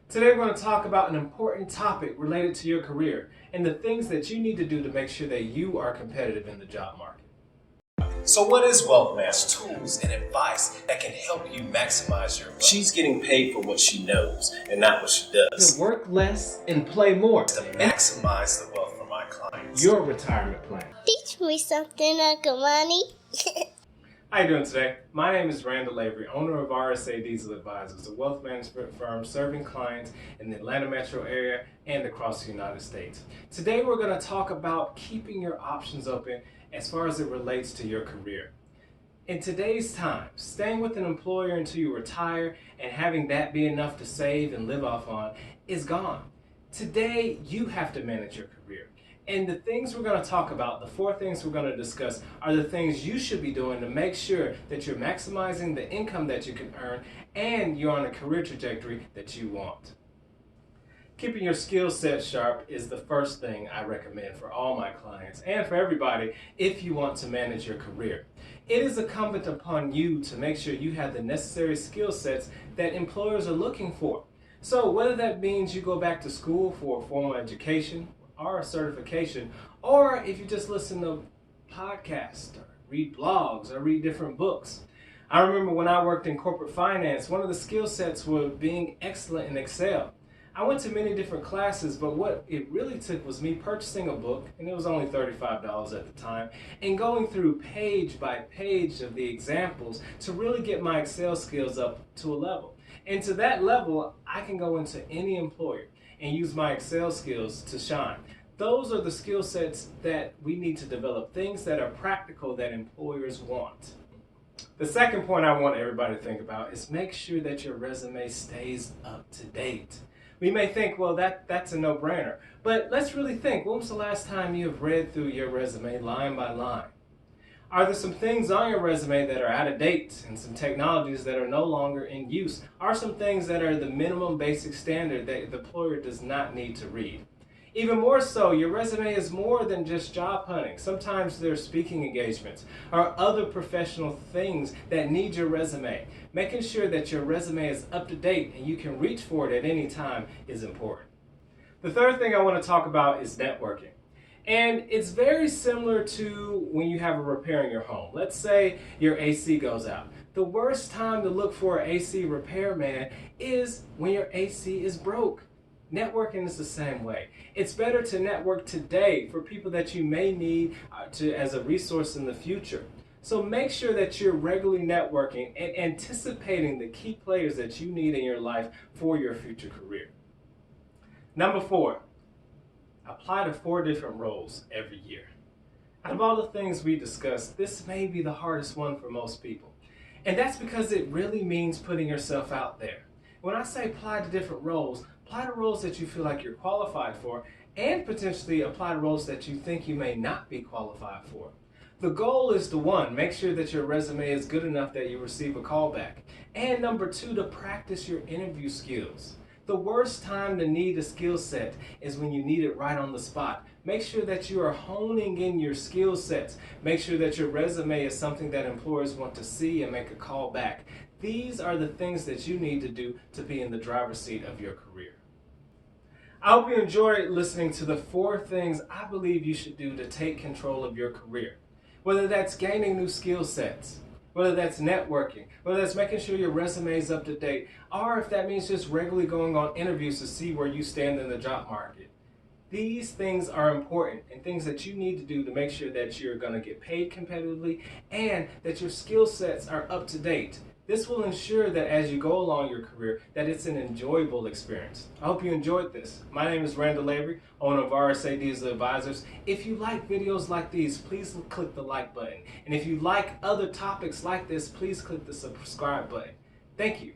Today we're going to talk about an important topic related to your career and the things that you need to do to make sure that you are competitive in the job market. So what is Wealth Match? Tools and advice that can help you maximize your wealth. She's getting paid for what she knows and not what she does. To work less and play more. To maximize the wealth for my clients. Your retirement plan. Teach me something, Uncle Money. How you doing today? My name is Randall Avery, owner of RSA Deasil Advisors, a wealth management firm serving clients in the Atlanta metro area and across the United States. Today we're going to talk about keeping your options open as far as it relates to your career. In today's time, staying with an employer until you retire and having that be enough to save and live off on is gone. Today, you have to manage your career. And the things we're going to talk about, the 4 things we're going to discuss, are the things you should be doing to make sure that you're maximizing the income that you can earn and you're on a career trajectory that you want. Keeping your skill set sharp is the first thing I recommend for all my clients and for everybody if you want to manage your career. It is incumbent upon you to make sure you have the necessary skill sets that employers are looking for. So whether that means you go back to school for a formal education or a certification, or if you just listen to podcasts, or read blogs, or read different books. I remember when I worked in corporate finance, one of the skill sets was being excellent in Excel. I went to many different classes, but what it really took was me purchasing a book, and it was only $35 at the time, and going through page by page of the examples to really get my Excel skills up to a level. And to that level, I can go into any employer and use my Excel skills to shine. Those are the skill sets that we need to develop, things that are practical that employers want. The second point I want everybody to think about is make sure that your resume stays up to date. We may think, well, that's a no-brainer, but let's really think, when was the last time you have read through your resume line by line? Are there some things on your resume that are out of date and some technologies that are no longer in use? Are some things that are the minimum basic standard that the employer does not need to read? Even more so, your resume is more than just job hunting. Sometimes there are speaking engagements or other professional things that need your resume. Making sure that your resume is up to date and you can reach for it at any time is important. The third thing I want to talk about is networking. And it's very similar to when you have a repair in your home. Let's say your AC goes out. The worst time to look for an AC repairman is when your AC is broke. Networking is the same way. It's better to network today for people that you may need as a resource in the future. So make sure that you're regularly networking and anticipating the key players that you need in your life for your future career. Number 4. Apply to 4 different roles every year. Out of all the things we discussed, this may be the hardest one for most people. And that's because it really means putting yourself out there. When I say apply to different roles, apply to roles that you feel like you're qualified for and potentially apply to roles that you think you may not be qualified for. The goal is to 1, make sure that your resume is good enough that you receive a callback. And number 2, to practice your interview skills. The worst time to need a skill set is when you need it right on the spot. Make sure that you are honing in your skill sets. Make sure that your resume is something that employers want to see and make a call back. These are the things that you need to do to be in the driver's seat of your career. I hope you enjoyed listening to the 4 things I believe you should do to take control of your career. Whether that's gaining new skill sets, whether that's networking, whether that's making sure your resume is up to date, or if that means just regularly going on interviews to see where you stand in the job market. These things are important and things that you need to do to make sure that you're going to get paid competitively and that your skill sets are up to date. This will ensure that as you go along your career, that it's an enjoyable experience. I hope you enjoyed this. My name is Randall Avery, owner of RSA Deasil Advisors. If you like videos like these, please click the like button. And if you like other topics like this, please click the subscribe button. Thank you.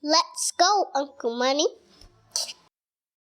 Let's go, Uncle Money.